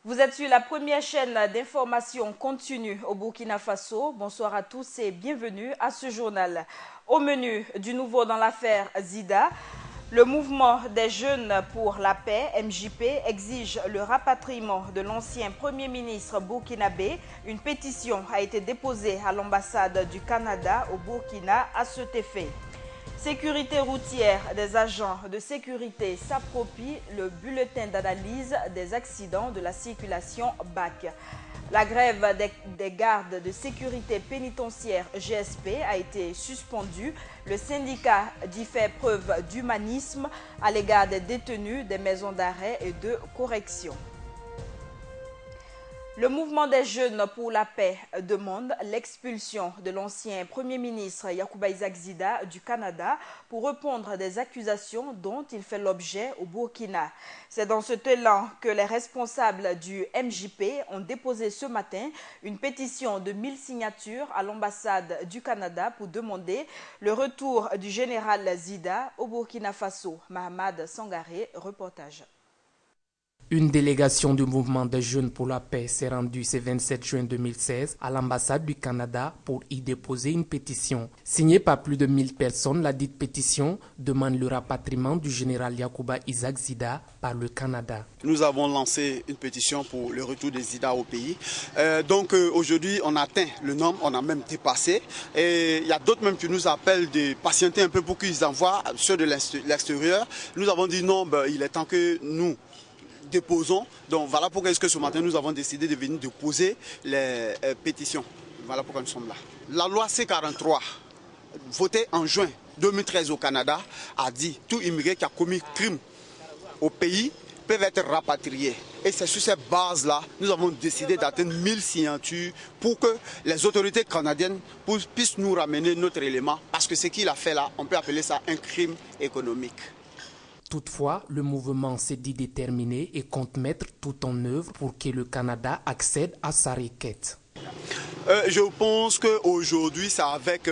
Vous êtes sur la première chaîne d'information continue au Burkina Faso. Bonsoir à tous et bienvenue à ce journal. Au menu du nouveau dans l'affaire Zida, le mouvement des jeunes pour la paix, MJP, exige le rapatriement de l'ancien Premier ministre burkinabé. Une pétition a été déposée à l'ambassade du Canada au Burkina à cet effet. Sécurité routière, des agents de sécurité s'approprient le bulletin d'analyse des accidents de la circulation BAC. La grève des gardes de sécurité pénitentiaire GSP a été suspendue. Le syndicat dit faire preuve d'humanisme à l'égard des détenus des maisons d'arrêt et de correction. Le mouvement des jeunes pour la paix demande l'expulsion de l'ancien Premier ministre Yacouba Isaac Zida du Canada pour répondre des accusations dont il fait l'objet au Burkina. C'est dans cet élan que les responsables du MJP ont déposé ce matin une pétition de 1000 signatures à l'ambassade du Canada pour demander le retour du général Zida au Burkina Faso. Mahamad Sangaré, reportage. Une délégation du mouvement des jeunes pour la paix s'est rendue ce 27 juin 2016 à l'ambassade du Canada pour y déposer une pétition. Signée par plus de 1000 personnes, la dite pétition demande le rapatriement du général Yacouba Isaac Zida par le Canada. Nous avons lancé une pétition pour le retour des Zida au pays. Aujourd'hui, on a atteint le nombre, on a même dépassé. Et il y a d'autres même qui nous appellent de patienter un peu pour qu'ils envoient ceux de l'extérieur. Nous avons dit non, il est temps que nous déposons. Donc voilà pourquoi est-ce que ce matin nous avons décidé de venir déposer les pétitions. Voilà pourquoi nous sommes là. La loi C43, votée en juin 2013 au Canada, a dit tout immigré qui a commis crime au pays peuvent être rapatriés. Et c'est sur cette base-là, nous avons décidé d'atteindre 1000 signatures pour que les autorités canadiennes puissent nous ramener notre élément. Parce que ce qu'il a fait là, on peut appeler ça un crime économique. Toutefois, le mouvement s'est dit déterminé et compte mettre tout en œuvre pour que le Canada accède à sa requête. Je pense qu'aujourd'hui, c'est avec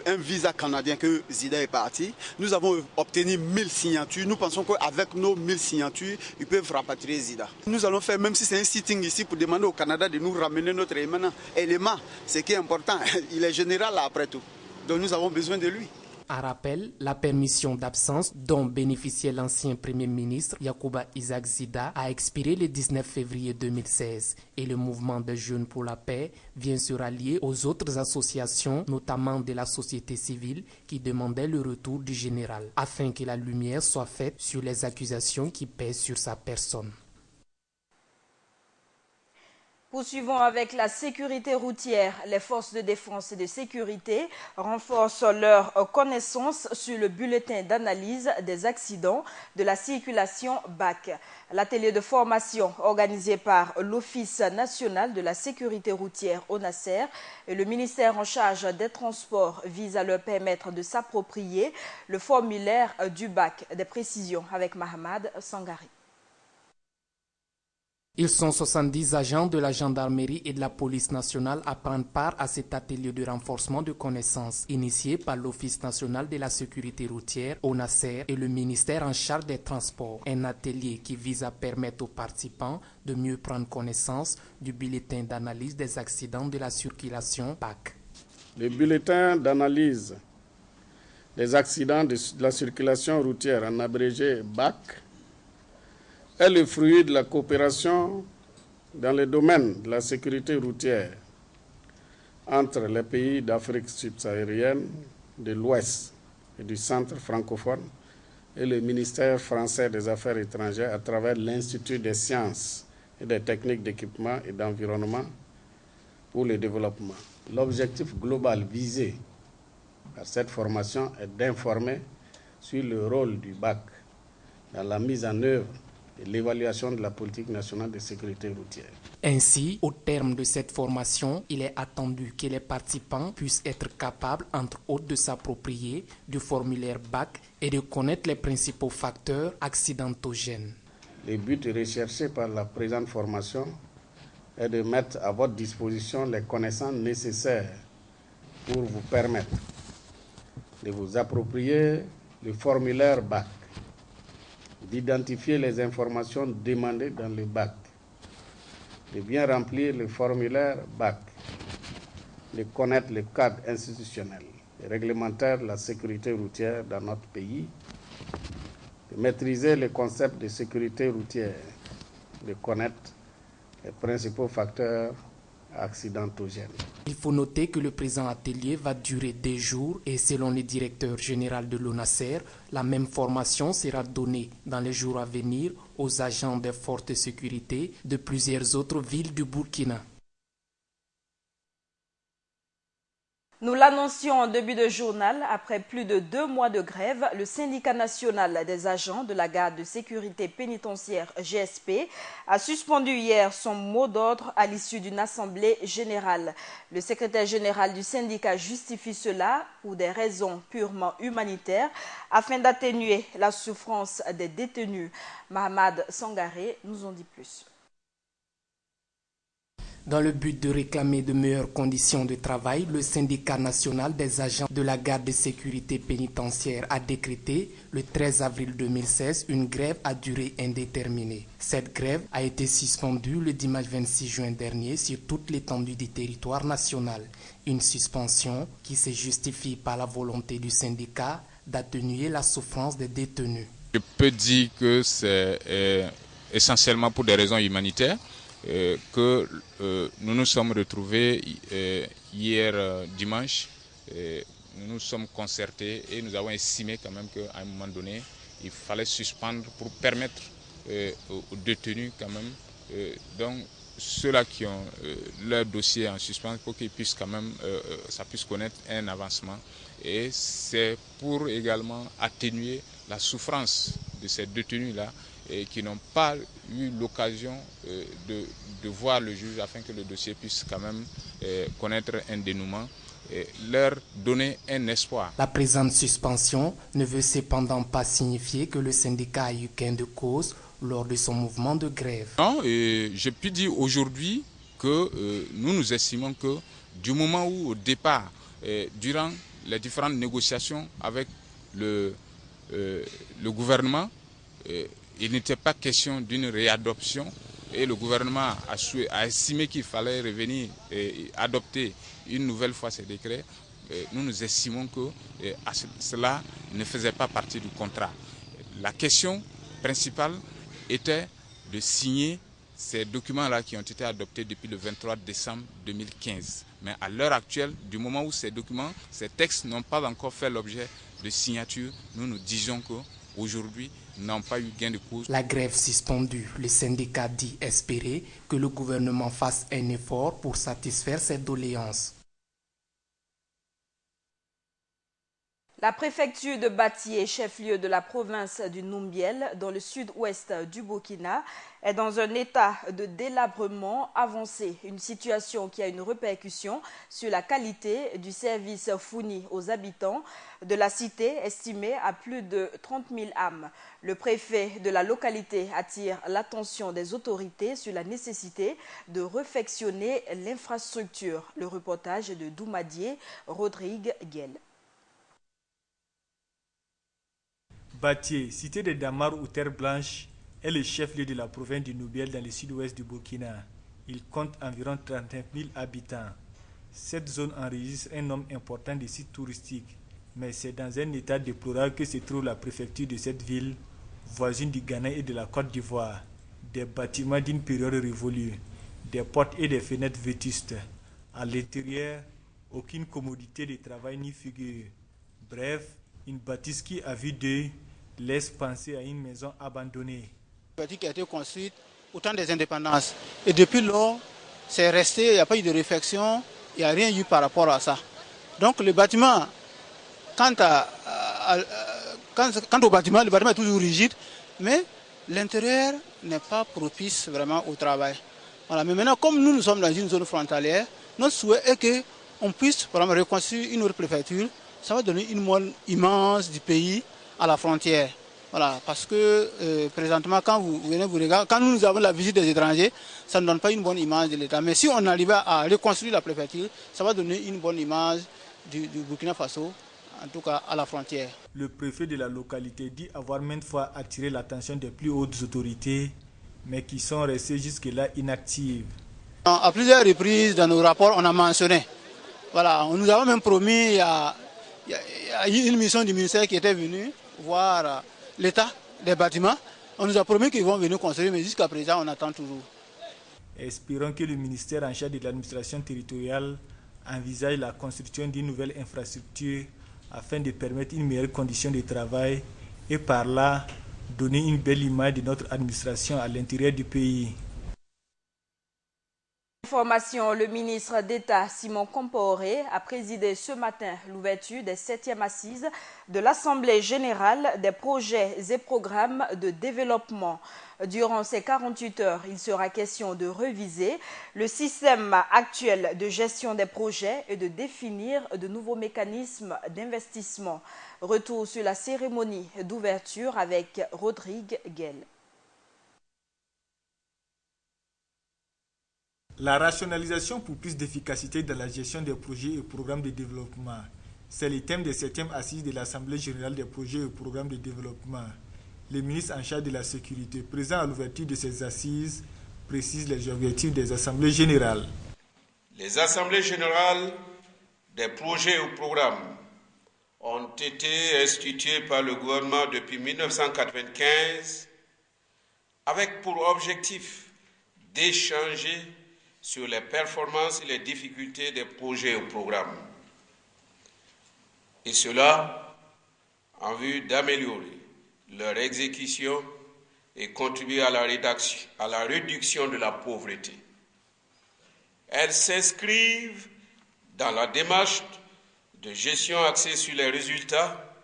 un visa canadien que Zida est parti. Nous avons obtenu 1000 signatures. Nous pensons qu'avec nos 1000 signatures, ils peuvent rapatrier Zida. Nous allons faire, même si c'est un sitting ici, pour demander au Canada de nous ramener notre élément. Ce qui est important, il est général là, après tout. Donc nous avons besoin de lui. À rappel, la permission d'absence dont bénéficiait l'ancien Premier ministre Yacouba Isaac Zida a expiré le 19 février 2016 et le mouvement des jeunes pour la paix vient se rallier aux autres associations, notamment de la société civile, qui demandaient le retour du général, afin que la lumière soit faite sur les accusations qui pèsent sur sa personne. Poursuivons avec la sécurité routière. Les forces de défense et de sécurité renforcent leur connaissance sur le bulletin d'analyse des accidents de la circulation BAC. L'atelier de formation organisé par l'Office national de la sécurité routière ONASER et le ministère en charge des Transports vise à leur permettre de s'approprier le formulaire du BAC. Des précisions avec Mahamad Sangari. Ils sont 70 agents de la gendarmerie et de la police nationale à prendre part à cet atelier de renforcement de connaissances initié par l'Office national de la sécurité routière, ONASER, et le ministère en charge des transports. Un atelier qui vise à permettre aux participants de mieux prendre connaissance du bulletin d'analyse des accidents de la circulation BAC. Le bulletin d'analyse des accidents de la circulation routière, en abrégé BAC, est le fruit de la coopération dans le domaine de la sécurité routière entre les pays d'Afrique subsaharienne, de l'Ouest et du centre francophone et le ministère français des Affaires étrangères à travers l'Institut des sciences et des techniques d'équipement et d'environnement pour le développement. L'objectif global visé par cette formation est d'informer sur le rôle du BAC dans la mise en œuvre et l'évaluation de la politique nationale de sécurité routière. Ainsi, au terme de cette formation, il est attendu que les participants puissent être capables, entre autres, de s'approprier du formulaire BAC et de connaître les principaux facteurs accidentogènes. Le but recherché par la présente formation est de mettre à votre disposition les connaissances nécessaires pour vous permettre de vous approprier le formulaire BAC, d'identifier les informations demandées dans le BAC, de bien remplir le formulaire BAC, de connaître le cadre institutionnel et réglementaire de la sécurité routière dans notre pays, de maîtriser le concept de sécurité routière, de connaître les principaux facteurs accidentogènes. Il faut noter que le présent atelier va durer 2 jours et selon le directeur général de l'ONASER, la même formation sera donnée dans les jours à venir aux agents de forte sécurité de plusieurs autres villes du Burkina. Nous l'annoncions en début de journal, après plus de 2 mois de grève, le syndicat national des agents de la garde de sécurité pénitentiaire GSP a suspendu hier son mot d'ordre à l'issue d'une assemblée générale. Le secrétaire général du syndicat justifie cela pour des raisons purement humanitaires afin d'atténuer la souffrance des détenus. Mahamad Sangaré nous en dit plus. Dans le but de réclamer de meilleures conditions de travail, le syndicat national des agents de la garde de sécurité pénitentiaire a décrété le 13 avril 2016 une grève à durée indéterminée. Cette grève a été suspendue le dimanche 26 juin dernier sur toute l'étendue du territoire national. Une suspension qui se justifie par la volonté du syndicat d'atténuer la souffrance des détenus. Je peux dire que c'est essentiellement pour des raisons humanitaires. Que nous nous sommes retrouvés hier dimanche, nous nous sommes concertés et nous avons estimé quand même qu'à un moment donné, il fallait suspendre pour permettre aux détenus quand même, donc ceux-là qui ont leur dossier en suspens, pour qu'ils puissent quand même, ça puisse connaître un avancement. Et c'est pour également atténuer la souffrance de ces détenus-là et qui n'ont pas eu l'occasion de voir le juge afin que le dossier puisse quand même connaître un dénouement et leur donner un espoir. La présente suspension ne veut cependant pas signifier que le syndicat a eu gain de cause lors de son mouvement de grève. Non, je puis dire aujourd'hui que nous estimons que du moment où au départ, durant les différentes négociations avec le gouvernement, il n'était pas question d'une réadoption et le gouvernement a estimé qu'il fallait revenir et adopter une nouvelle fois ces décrets. Nous nous estimons que cela ne faisait pas partie du contrat. La question principale était de signer ces documents-là qui ont été adoptés depuis le 23 décembre 2015. Mais à l'heure actuelle, du moment où ces documents, ces textes n'ont pas encore fait l'objet de signature, nous disons qu'aujourd'hui, n'ont pas eu gain de cause. La grève suspendue, le syndicat dit espérer que le gouvernement fasse un effort pour satisfaire ses doléances. La préfecture de Batié, chef-lieu de la province du Numbiel, dans le sud-ouest du Burkina, est dans un état de délabrement avancé. Une situation qui a une répercussion sur la qualité du service fourni aux habitants de la cité, estimée à plus de 30 000 âmes. Le préfet de la localité attire l'attention des autorités sur la nécessité de réfectionner l'infrastructure. Le reportage de Doumadié, Rodrigue Guel. Batié, cité de Damar ou Terre Blanche, est le chef-lieu de la province du Numbiel dans le sud-ouest du Burkina. Il compte environ 39 000 habitants. Cette zone enregistre un nombre important de sites touristiques, mais c'est dans un état déplorable que se trouve la préfecture de cette ville, voisine du Ghana et de la Côte d'Ivoire. Des bâtiments d'une période révolue, des portes et des fenêtres vétustes. À l'intérieur, aucune commodité de travail ni figure. Bref, une bâtisse qui, à vue d'œil, laisse penser à une maison abandonnée. La bâtisse qui a été construite au temps des indépendances. Et depuis lors, c'est resté, il n'y a pas eu de réflexion, il n'y a rien eu par rapport à ça. Donc le bâtiment, quant au bâtiment, le bâtiment est toujours rigide, mais l'intérieur n'est pas propice vraiment au travail. Voilà. Mais maintenant, comme nous sommes dans une zone frontalière, notre souhait est qu'on puisse vraiment reconstruire une autre préfecture. Ça va donner une bonne image du pays à la frontière. Voilà, parce que présentement, quand vous venez vous regarder, quand nous avons la visite des étrangers, ça ne donne pas une bonne image de l'État. Mais si on arrive à reconstruire la préfecture, ça va donner une bonne image du Burkina Faso, en tout cas à la frontière. Le préfet de la localité dit avoir maintes fois attiré l'attention des plus hautes autorités, mais qui sont restées jusque-là inactives. À plusieurs reprises, dans nos rapports, on a mentionné. Voilà, nous avons même promis, il y a une mission du ministère qui était venue voir l'état des bâtiments. On nous a promis qu'ils vont venir construire, mais jusqu'à présent, on attend toujours. Espérons que le ministère en charge de l'administration territoriale envisage la construction d'une nouvelle infrastructure afin de permettre une meilleure condition de travail et par là donner une belle image de notre administration à l'intérieur du pays. Information, le ministre d'État Simon Compaoré a présidé ce matin l'ouverture des 7e assises de l'Assemblée générale des projets et programmes de développement. Durant ces 48 heures, il sera question de réviser le système actuel de gestion des projets et de définir de nouveaux mécanismes d'investissement. Retour sur la cérémonie d'ouverture avec Rodrigue Guel. La rationalisation pour plus d'efficacité dans la gestion des projets et programmes de développement. C'est le thème des 7e assises de l'Assemblée générale des projets et programmes de développement. Le ministre en charge de la sécurité, présent à l'ouverture de ces assises, précise les objectifs des assemblées générales. Les assemblées générales des projets et programmes ont été instituées par le gouvernement depuis 1995 avec pour objectif d'échanger sur les performances et les difficultés des projets et programmes. Et cela en vue d'améliorer leur exécution et contribuer à la réduction de la pauvreté. Elles s'inscrivent dans la démarche de gestion axée sur les résultats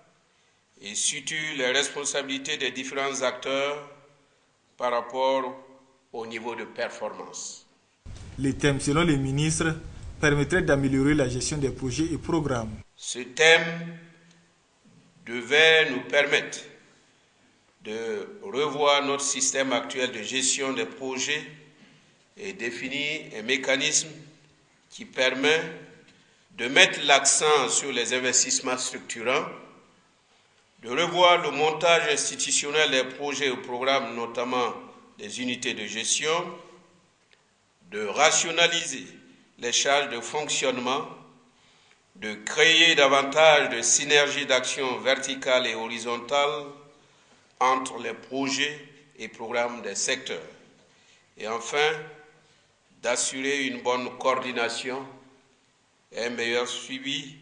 et situent les responsabilités des différents acteurs par rapport au niveau de performance. Les thèmes, selon les ministres, permettraient d'améliorer la gestion des projets et programmes. Ce thème devait nous permettre de revoir notre système actuel de gestion des projets et définir un mécanisme qui permet de mettre l'accent sur les investissements structurants, de revoir le montage institutionnel des projets et programmes, notamment des unités de gestion, de rationaliser les charges de fonctionnement, de créer davantage de synergies d'action verticale et horizontale entre les projets et programmes des secteurs. Et enfin, d'assurer une bonne coordination et un meilleur suivi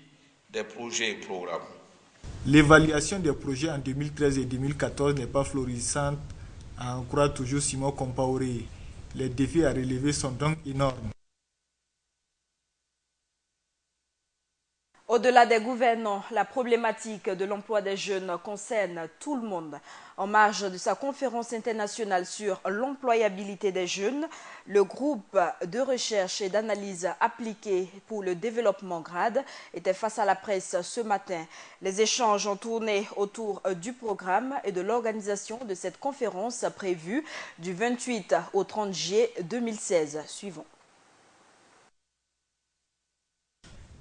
des projets et programmes. L'évaluation des projets en 2013 et 2014 n'est pas florissante, à en croire toujours Simon Compaoré. Les défis à relever sont donc énormes. Au-delà des gouvernants, la problématique de l'emploi des jeunes concerne tout le monde. En marge de sa conférence internationale sur l'employabilité des jeunes, le groupe de recherche et d'analyse appliquée pour le développement GRAD était face à la presse ce matin. Les échanges ont tourné autour du programme et de l'organisation de cette conférence prévue du 28 au 30 juillet 2016. Suivons.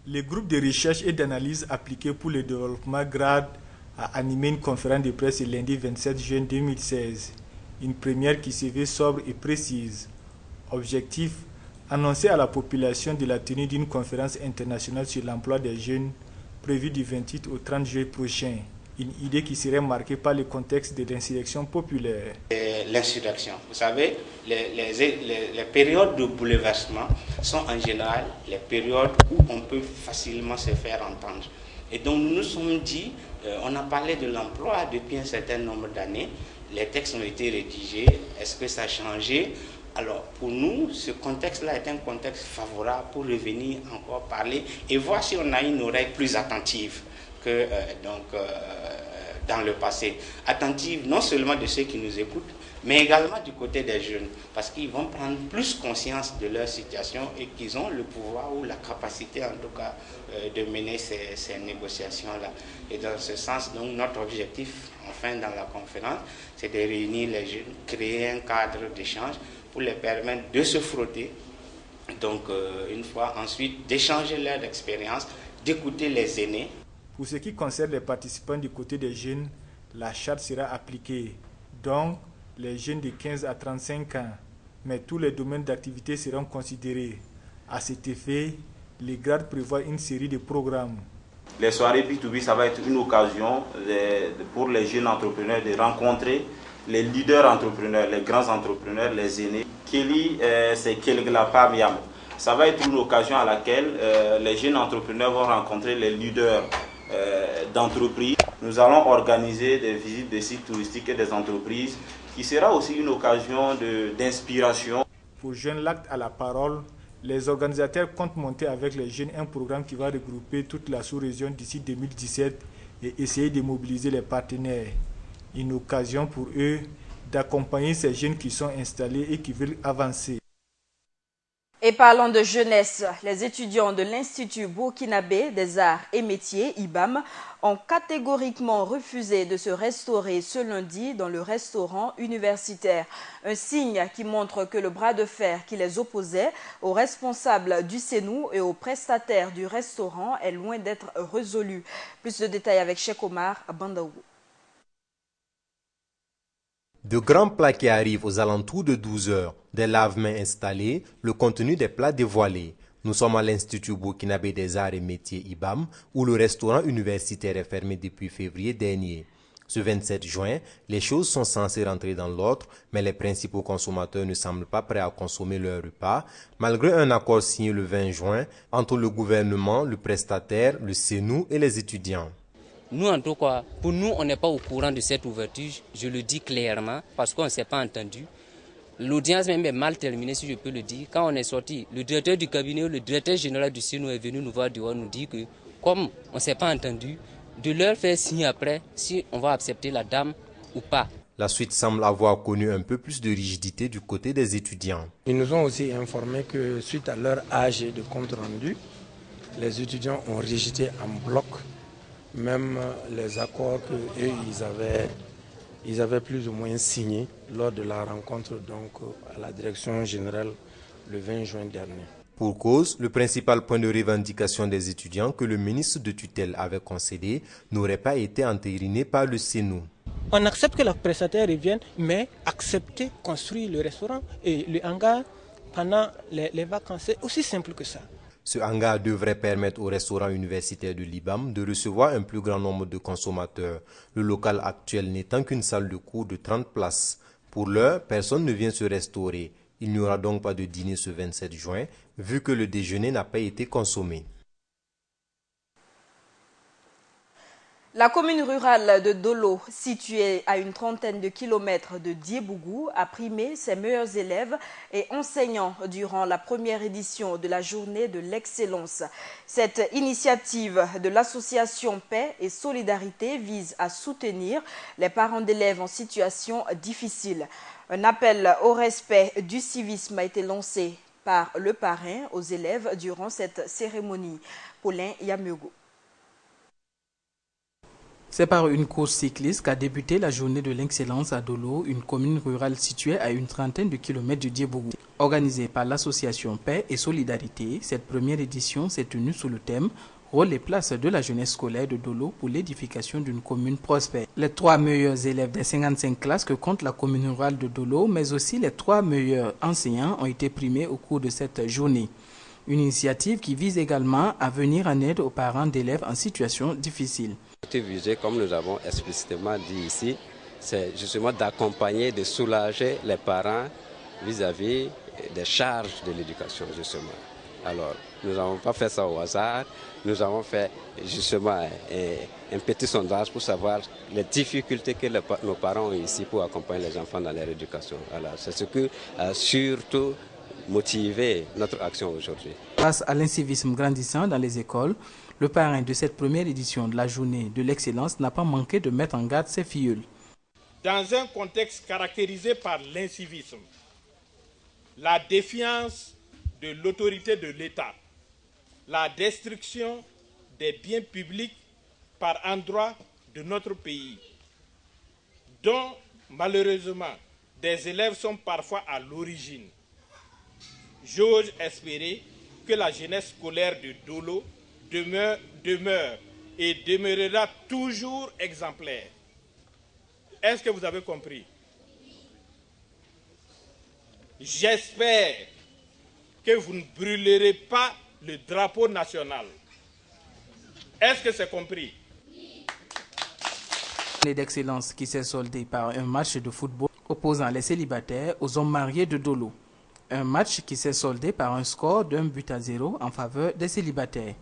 Le groupe de recherche et d'analyse appliquée pour le développement GRAD a animé une conférence de presse le lundi 27 juin 2016. Une première qui se veut sobre et précise. Objectif, annoncer à la population de la tenue d'une conférence internationale sur l'emploi des jeunes prévue du 28 au 30 juillet prochain. Une idée qui serait marquée par le contexte de l'insurrection populaire. L'insurrection, vous savez, les périodes de bouleversement sont en général les périodes où on peut facilement se faire entendre. Et donc nous nous sommes dit, on a parlé de l'emploi depuis un certain nombre d'années, les textes ont été rédigés, est-ce que ça a changé? Alors pour nous, ce contexte-là est un contexte favorable pour revenir encore parler et voir si on a une oreille plus attentive que dans le passé. Attentive non seulement de ceux qui nous écoutent, mais également du côté des jeunes, parce qu'ils vont prendre plus conscience de leur situation et qu'ils ont le pouvoir ou la capacité en tout cas de mener ces négociations-là. Et dans ce sens, donc, notre objectif, enfin dans la conférence, c'est de réunir les jeunes, créer un cadre d'échange pour les permettre de se frotter, donc une fois ensuite d'échanger leur expérience, d'écouter les aînés. Pour ce qui concerne les participants du côté des jeunes, la charte sera appliquée. Donc, les jeunes de 15 à 35 ans, mais tous les domaines d'activité seront considérés. À cet effet, les grades prévoient une série de programmes. Les soirées B2B, ça va être une occasion pour les jeunes entrepreneurs de rencontrer les leaders entrepreneurs, les grands entrepreneurs, les aînés. Kelly, c'est Kelglapa Miam. Ça va être une occasion à laquelle les jeunes entrepreneurs vont rencontrer les leaders d'entreprises. Nous allons organiser des visites des sites touristiques et des entreprises, qui sera aussi une occasion d'inspiration. Pour Jeunes L'acte à la parole, les organisateurs comptent monter avec les jeunes un programme qui va regrouper toute la sous-région d'ici 2017 et essayer de mobiliser les partenaires. Une occasion pour eux d'accompagner ces jeunes qui sont installés et qui veulent avancer. Et parlant de jeunesse, les étudiants de l'Institut burkinabé des arts et métiers, IBAM, ont catégoriquement refusé de se restaurer ce lundi dans le restaurant universitaire. Un signe qui montre que le bras de fer qui les opposait aux responsables du CENU et aux prestataires du restaurant est loin d'être résolu. Plus de détails avec Cheikh Omar Bandaougou. De grands plats qui arrivent aux alentours de 12 heures, des lave-mains installés, le contenu des plats dévoilé. Nous sommes à l'Institut burkinabé des arts et métiers IBAM, où le restaurant universitaire est fermé depuis février dernier. Ce 27 juin, les choses sont censées rentrer dans l'ordre, mais les principaux consommateurs ne semblent pas prêts à consommer leur repas, malgré un accord signé le 20 juin entre le gouvernement, le prestataire, le CENU et les étudiants. Nous, en tout cas, pour nous, on n'est pas au courant de cette ouverture, je le dis clairement, parce qu'on ne s'est pas entendu. L'audience même est mal terminée, si je peux le dire. Quand on est sorti, le directeur du cabinet, le directeur général du CENU est venu nous voir dehors, nous dire que, comme on ne s'est pas entendu, de leur faire signer après si on va accepter la dame ou pas. La suite semble avoir connu un peu plus de rigidité du côté des étudiants. Ils nous ont aussi informé que suite à leur âge de compte rendu, les étudiants ont rejeté en bloc même les accords qu'eux, ils avaient plus ou moins signés lors de la rencontre donc, à la direction générale le 20 juin dernier. Pour cause, le principal point de revendication des étudiants que le ministre de tutelle avait concédé n'aurait pas été entériné par le CENU. On accepte que le prestataire revienne, mais accepter construire le restaurant et le hangar pendant les vacances, c'est aussi simple que ça. Ce hangar devrait permettre au restaurant universitaire de l'IBAM de recevoir un plus grand nombre de consommateurs, le local actuel n'étant qu'une salle de cours de 30 places. Pour l'heure, personne ne vient se restaurer. Il n'y aura donc pas de dîner ce 27 juin, vu que le déjeuner n'a pas été consommé. La commune rurale de Dolo, située à une trentaine de kilomètres de Diebougou, a primé ses meilleurs élèves et enseignants durant la première édition de la journée de l'excellence. Cette initiative de l'association Paix et Solidarité vise à soutenir les parents d'élèves en situation difficile. Un appel au respect du civisme a été lancé par le parrain aux élèves durant cette cérémonie. Paulin Yamiogo. C'est par une course cycliste qu'a débuté la journée de l'excellence à Dolo, une commune rurale située à une trentaine de kilomètres de Diebougou. Organisée par l'association Paix et Solidarité, cette première édition s'est tenue sous le thème « Rôle et place de la jeunesse scolaire de Dolo pour l'édification d'une commune prospère ». Les 3 meilleurs élèves des 55 classes que compte la commune rurale de Dolo, mais aussi les 3 meilleurs enseignants ont été primés au cours de cette journée. Une initiative qui vise également à venir en aide aux parents d'élèves en situation difficile. Visé, comme nous avons explicitement dit ici, c'est justement d'accompagner, de soulager les parents vis-à-vis des charges de l'éducation, justement. Alors, nous n'avons pas fait ça au hasard, nous avons fait justement un petit sondage pour savoir les difficultés que nos parents ont ici pour accompagner les enfants dans leur éducation. Alors, c'est ce qui a surtout motivé notre action aujourd'hui. Face à l'incivisme grandissant dans les écoles, le parrain de cette première édition de la journée de l'excellence n'a pas manqué de mettre en garde ses filleuls. Dans un contexte caractérisé par l'incivisme, la défiance de l'autorité de l'État, la destruction des biens publics par endroits de notre pays, dont malheureusement des élèves sont parfois à l'origine, j'ose espérer que la jeunesse scolaire de Dolo demeure et demeurera toujours exemplaire. Est-ce que vous avez compris? j'espère que vous ne brûlerez pas le drapeau national. Est-ce que c'est compris? D'excellence qui s'est soldé par un match de football opposant les célibataires aux hommes mariés de Dolo. Un match qui s'est soldé par un score d'1-0 en faveur des célibataires.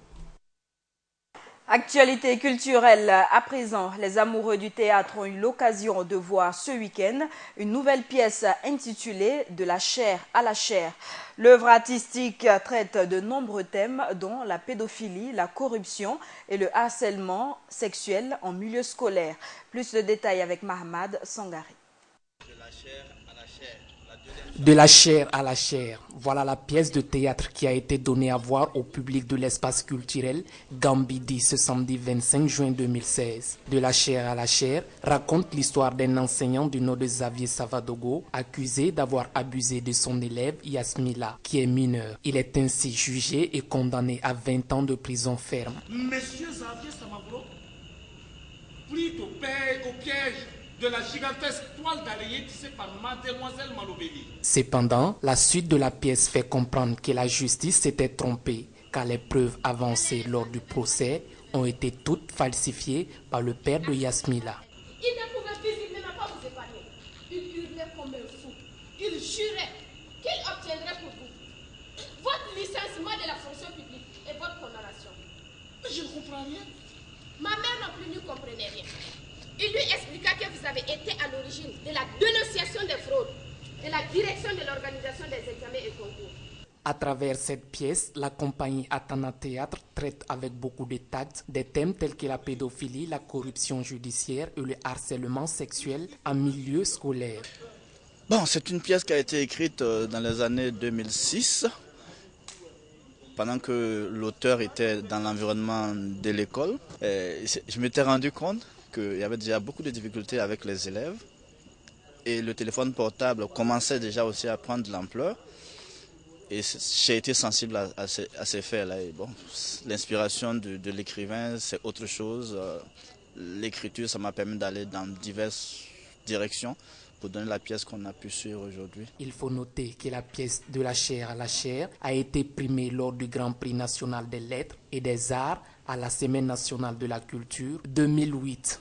Actualité culturelle à présent, les amoureux du théâtre ont eu l'occasion de voir ce week-end une nouvelle pièce intitulée « De la chair à la chair ». L'œuvre artistique traite de nombreux thèmes dont la pédophilie, la corruption et le harcèlement sexuel en milieu scolaire. Plus de détails avec Mahamad Sangari. De la chair à la chair, voilà la pièce de théâtre qui a été donnée à voir au public de l'espace culturel Gambidi ce samedi 25 juin 2016. De la chair à la chair raconte l'histoire d'un enseignant du nom de Xavier Savadogo accusé d'avoir abusé de son élève Yasmila, qui est mineur. Il est ainsi jugé et condamné à 20 ans de prison ferme. Monsieur Xavier Savadogo, pris au piège de la gigantesque toile d'araignée tissée par mademoiselle Malobéli. Cependant, la suite de la pièce fait comprendre que la justice s'était trompée, car les preuves avancées lors du procès ont été toutes falsifiées par le père de Yasmila. Il ne pouvait visiblement pas vous épargner. Il hurlait comme un fou. Il jurait qu'il obtiendrait pour vous votre licenciement de la fonction publique et votre condamnation. Mais je ne comprends rien. Ma mère non plus ne comprenait rien. Il lui expliqua que vous avez été à l'origine de la dénonciation des fraudes, de la direction de l'organisation des examens et concours. À travers cette pièce, la compagnie Atana Théâtre traite avec beaucoup de tact des thèmes tels que la pédophilie, la corruption judiciaire et le harcèlement sexuel en milieu scolaire. Bon, c'est une pièce qui a été écrite dans les années 2006, pendant que l'auteur était dans l'environnement de l'école. Je m'étais rendu compte qu'il y avait déjà beaucoup de difficultés avec les élèves et le téléphone portable commençait déjà aussi à prendre de l'ampleur et j'ai été sensible à ces faits-là. Bon, l'inspiration de l'écrivain, c'est autre chose. L'écriture, ça m'a permis d'aller dans diverses directions pour donner la pièce qu'on a pu suivre aujourd'hui. Il faut noter que la pièce De la chair à la chair a été primée lors du Grand Prix national des lettres et des arts à la Semaine nationale de la culture 2008.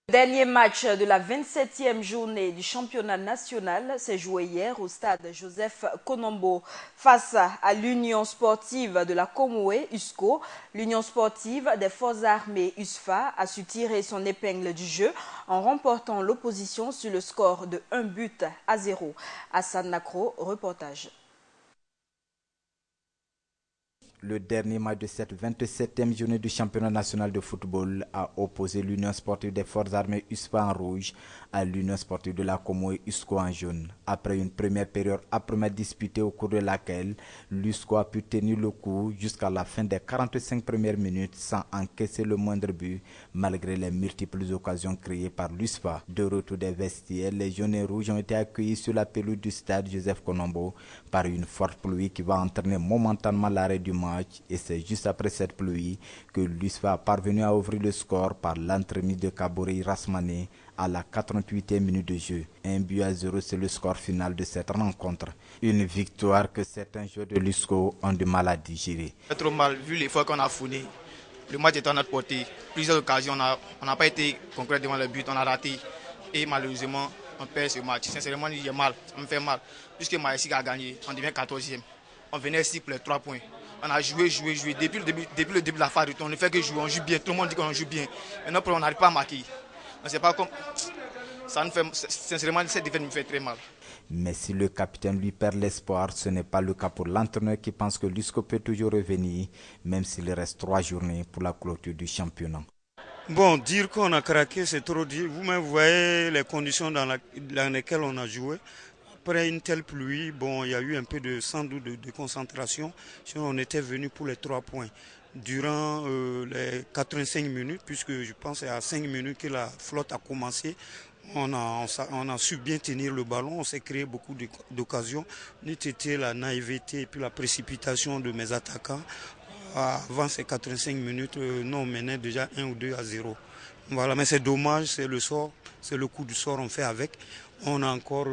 Le dernier match de la 27e journée du championnat national s'est joué hier au stade Joseph Konombo face à l'Union sportive de la Comoé, USCO. L'Union sportive des forces armées USFA a su tirer son épingle du jeu en remportant l'opposition sur le score de 1-0. Hassan Nakro, reportage. Le dernier match de cette 27e journée du championnat national de football a opposé l'Union sportive des forces armées USFA en rouge à l'Union sportive de la Comoé USCO en jaune. Après une première période âprement disputée au cours de laquelle l'USCO a pu tenir le coup jusqu'à la fin des 45 premières minutes sans encaisser le moindre but malgré les multiples occasions créées par l'USFA. De retour des vestiaires, les jaunes et rouges ont été accueillis sur la pelouse du stade Joseph Konombo par une forte pluie qui va entraîner momentanément l'arrêt du match et c'est juste après cette pluie que l'USFA a parvenu à ouvrir le score par l'entremise de Kabori Rasmane à la 88e minute de jeu. 1-0, c'est le score final de cette rencontre. Une victoire que certains joueurs de l'USCO ont du mal à digérer. Trop mal, vu l'effort qu'on a fourni. Le match est à notre portée. Plusieurs occasions, on n'a pas été concret devant le but, on a raté. Et malheureusement, on perd ce match. Sincèrement, j'ai mal, ça me fait mal. Puisque Maïsik a gagné, on devient 14e. On venait ici pour les 3 points. On a joué. Depuis le début de la phase, on ne fait que jouer, on joue bien. Tout le monde dit qu'on joue bien. Maintenant, on n'arrive pas à marquer. On ne sait pas comment. Ça nous fait, sincèrement, cette défaite me fait très mal. Mais si le capitaine lui perd l'espoir, ce n'est pas le cas pour l'entraîneur qui pense que l'USCO peut toujours revenir, même s'il reste 3 journées pour la clôture du championnat. Bon, dire qu'on a craqué, c'est trop dire. Vous-même, vous voyez les conditions dans lesquelles on a joué. Après une telle pluie, bon, il y a eu un peu sans doute de concentration. Sinon, on était venu pour les 3 points. Durant les 85 minutes, puisque je pense que c'est à 5 minutes que la flotte a commencé, on a su bien tenir le ballon, on s'est créé beaucoup d'occasions. C'était la naïveté et puis la précipitation de mes attaquants. Avant ces 85 minutes, nous on menait déjà 1 ou 2-0. Voilà, mais c'est dommage, c'est le sort, c'est le coup du sort, on fait avec. On a encore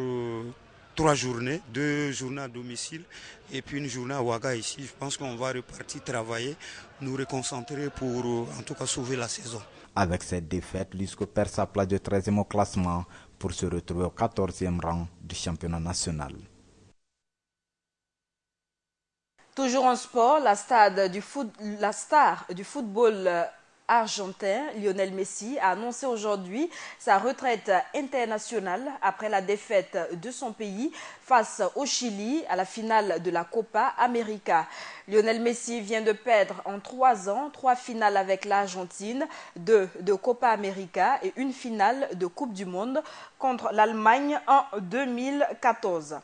3 journées, 2 journées à domicile et puis une journée à Ouaga ici. Je pense qu'on va repartir travailler, nous reconcentrer pour en tout cas sauver la saison. Avec cette défaite, l'USCO perd sa place de 13e au classement pour se retrouver au 14e rang du championnat national. Toujours en sport, la star du football argentin, Lionel Messi, a annoncé aujourd'hui sa retraite internationale après la défaite de son pays face au Chili à la finale de la Copa América. Lionel Messi vient de perdre en 3 ans 3 finales avec l'Argentine, 2 de Copa América et une finale de Coupe du Monde contre l'Allemagne en 2014.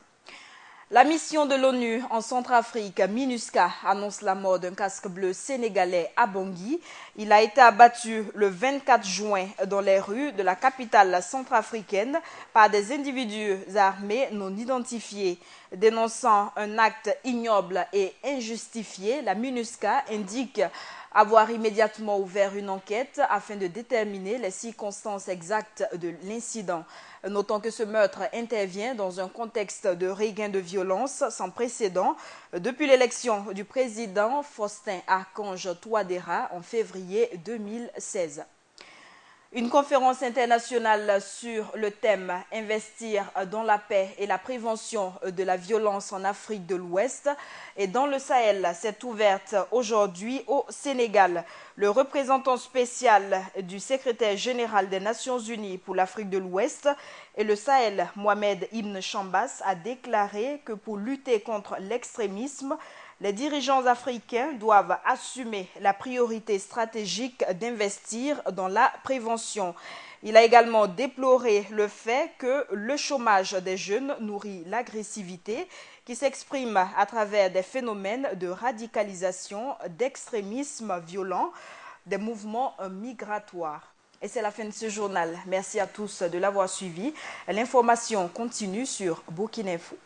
La mission de l'ONU en Centrafrique, MINUSCA, annonce la mort d'un casque bleu sénégalais à Bangui. Il a été abattu le 24 juin dans les rues de la capitale centrafricaine par des individus armés non identifiés. Dénonçant un acte ignoble et injustifié, la MINUSCA indique avoir immédiatement ouvert une enquête afin de déterminer les circonstances exactes de l'incident. Notons que ce meurtre intervient dans un contexte de regain de violence sans précédent depuis l'élection du président Faustin Archange Touadéra en février 2016. Une conférence internationale sur le thème « Investir dans la paix et la prévention de la violence en Afrique de l'Ouest » et dans le Sahel s'est ouverte aujourd'hui au Sénégal. Le représentant spécial du secrétaire général des Nations Unies pour l'Afrique de l'Ouest et le Sahel, Mohamed Ibn Chambas, a déclaré que pour lutter contre l'extrémisme, les dirigeants africains doivent assumer la priorité stratégique d'investir dans la prévention. Il a également déploré le fait que le chômage des jeunes nourrit l'agressivité qui s'exprime à travers des phénomènes de radicalisation, d'extrémisme violent, des mouvements migratoires. Et c'est la fin de ce journal. Merci à tous de l'avoir suivi. L'information continue sur Burkina Info.